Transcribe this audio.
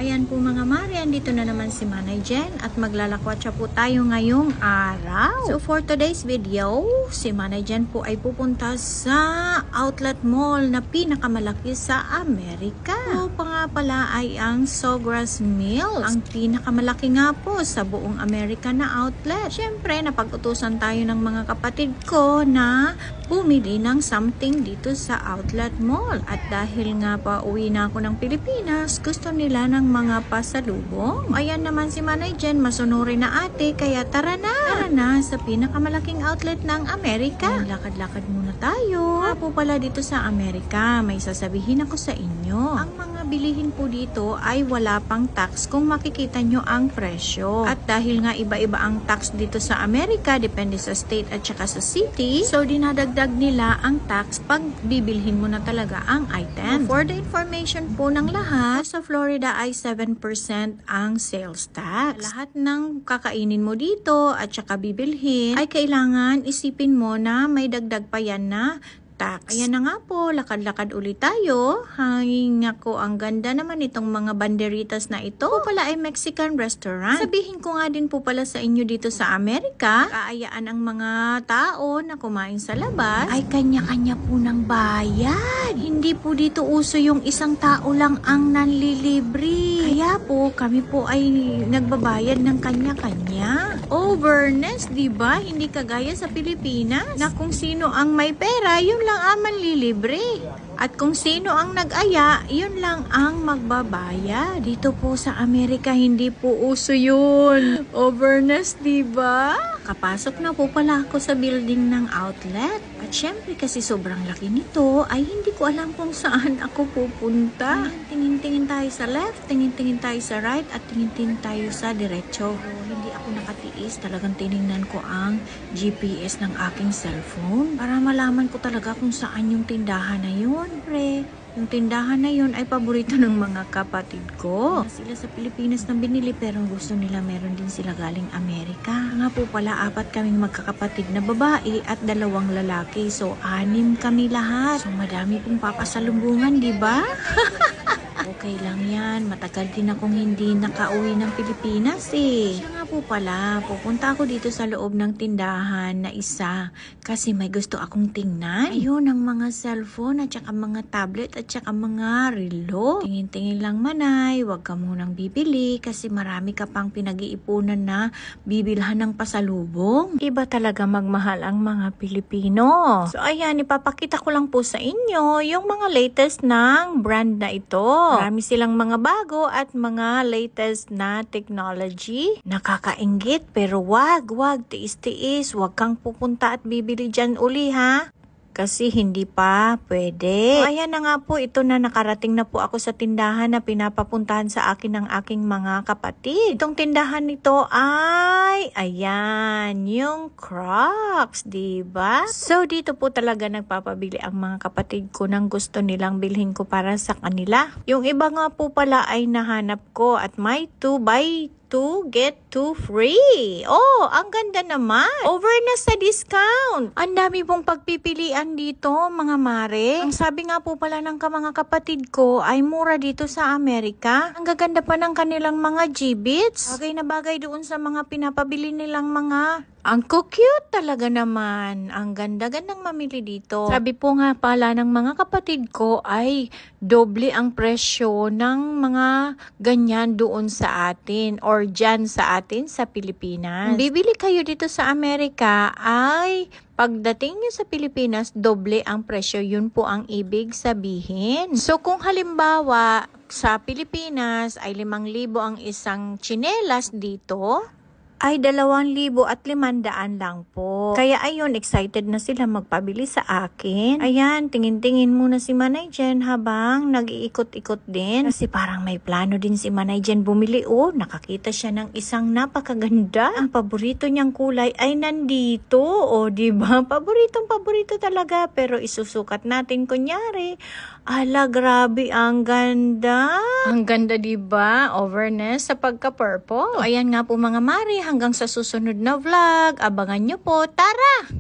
Ayan po mga mare, andito na naman si Manay Jen at maglalakwatsa po tayo ngayong araw. So for today's video, si Manay Jen po ay pupunta sa outlet mall na pinakamalaki sa Amerika. So pa nga pala ay ang Sawgrass Mills, ang pinakamalaki nga po sa buong Amerika na outlet. Siyempre, napag-utusan tayo ng mga kapatid ko na bumili ng something dito sa outlet mall. At dahil nga pa uwi na ako ng Pilipinas, gusto nila ng mga pasalubong. Ayan naman si Manay Jen, masunurin na ate, kaya tara na sa pinakamalaking outlet ng Amerika. Ayan, lakad-lakad muna tayo. Nga po pala dito sa Amerika, may sasabihin ako sa inyo. Ang mga bilihin po dito ay wala pang tax kung makikita nyo ang presyo. At dahil nga iba-iba ang tax dito sa Amerika, depende sa state at saka sa city, so dinadagdag nila ang tax pag bibilhin mo na talaga ang item. For the information po ng lahat, sa Florida ay 7% ang sales tax. Lahat ng kakainin mo dito at saka bibilhin ay kailangan isipin mo na may dagdag pa yan na tax. Ayan na nga po, lakad-lakad ulit tayo. Hanging ako, ang ganda naman itong mga banderitas na ito. Po pala ay Mexican restaurant. Sabihin ko nga din po pala sa inyo dito sa Amerika, kaayaan ang mga tao na kumain sa labas ay kanya-kanya po ng bayad. Hindi po dito uso yung isang tao lang ang nanlilibre. Kaya po, kami po ay nagbabayad ng kanya-kanya. Overness, diba? Hindi kagaya sa Pilipinas na kung sino ang may pera, yun lang ang manlilibre. At kung sino ang nag-aya, yun lang ang magbabayad. Dito po sa Amerika, hindi po uso yun. Overness, diba? Kapasok na po pala ako sa building ng outlet. At syempre kasi sobrang laki nito, ay hindi ko alam kung saan ako pupunta. Tingin-tingin tayo sa left, tingin-tingin tayo sa right, at tingin-tingin tayo sa diretso. Hindi ako nakatiis, talagang tiningnan ko ang GPS ng aking cellphone para malaman ko talaga kung saan yung tindahan na yun. Pre, yung tindahan na yun ay paborito ng mga kapatid ko. Sila sa Pilipinas na binili pero gusto nila meron din sila galing Amerika. Nga po pala, 4 kaming magkakapatid na babae at 2 lalaki. So 6 kami lahat. So madami pong papasalubungan, di ba? Okay lang yan. Matagal din akong hindi nakauwi ng Pilipinas eh. Siya nga po pala, pupunta ako dito sa loob ng tindahan na isa kasi may gusto akong tingnan. Ayun, ang mga cellphone at saka mga tablet at saka mga relo. Tingin-tingin lang Manay, huwag ka munang bibili kasi marami ka pang pinag-iipunan na bibilhan ng pasalubong. Iba talaga magmahal ang mga Pilipino. So ayan, ipapakita ko lang po sa inyo yung mga latest ng brand na ito. Marami silang mga bago at mga latest na technology. Nakakainggit pero wag, tiis-tiis. Wag kang pupunta at bibili dyan uli ha. Kasi hindi pa pwede. So, ayan na nga po, ito na nakarating na po ako sa tindahan na pinapapuntahan sa akin ng aking mga kapatid. Itong tindahan nito ay, ayan, yung Crocs, diba? So, dito po talaga nagpapabili ang mga kapatid ko ng gusto nilang bilhin ko para sa kanila. Yung iba nga po pala ay nahanap ko at may 2 buy 2 get 2 free. Oh, ang ganda naman. Over na sa discount. Ang dami pong pagpipilian dito, mga mare. Ang sabi nga po pala ng mga kapatid ko ay mura dito sa Amerika. Ang gaganda pa ng kanilang mga G-Bits. Bagay na bagay doon sa mga pinapabili nilang mga. Ang cute talaga naman. Ang ganda-gandang mamili dito. Sabi po nga pala ng mga kapatid ko ay doble ang presyo ng mga ganyan doon sa atin or dyan sa atin sa Pilipinas. Bibili kayo dito sa Amerika ay pagdating nyo sa Pilipinas, doble ang presyo. Yun po ang ibig sabihin. So kung halimbawa sa Pilipinas ay 5,000 ang isang tsinelas dito, ay 2,500 lang po. Kaya ayun, excited na sila magpabili sa akin. Ayan, tingin-tingin muna si Manay Jen habang nag-iikot-ikot din. Kasi parang may plano din si Manay Jen bumili. Oh, nakakita siya ng isang napakaganda. Ang paborito niyang kulay ay nandito. O, diba? Paborito talaga. Pero isusukat natin kunyari. Ala, grabe, ang ganda. Ang ganda, diba? Overness sa pagka-purple. So, ayan nga po mga mari, hanggang sa susunod na vlog. Abangan nyo po. Tara!